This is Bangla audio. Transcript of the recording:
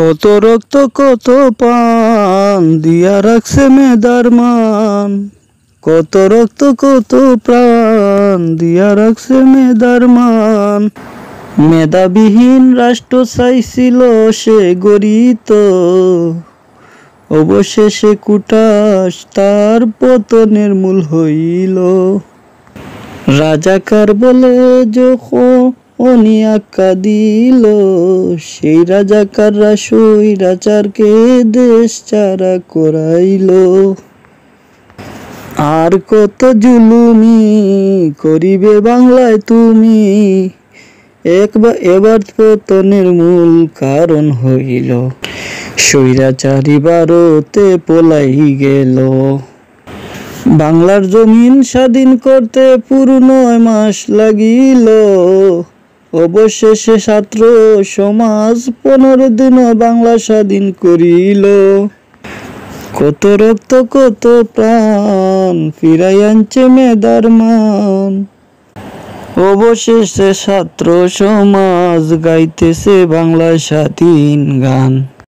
কত রক্ত কত প্রাণ দিয়া রাখছে মেধার মান। কত রক্ত কত প্রাণ দিয়া রাখছে মেধার মান। মেধাবিহীন রাষ্ট্র চাইছিল সে গড়িত, অবশেষে কুটাস তার পতনের মূল হইল। রাজাকার বলে যখন আখ্যা দিল, সেই রাজাকাররা স্বৈরাচারকে দেশ ছাড়া করাইল। আর কত জুলুমি করিবে বাংলায় তুমি, এবার পতনের মূল কারণ হইল স্বৈরাচারী ভারতে পলাই গেল। বাংলার জমিন স্বাধীন করতে পুরো 9 মাস লাগিল, অবশেষে ছাত্র সমাজ 15 দিনে বাংলা স্বাধীন করিল। কত রক্ত কত প্রাণ ফিরাই আনছে মেধার মান, অবশেষে ছাত্র সমাজ গাইতেছে বাংলা স্বাধীন গান।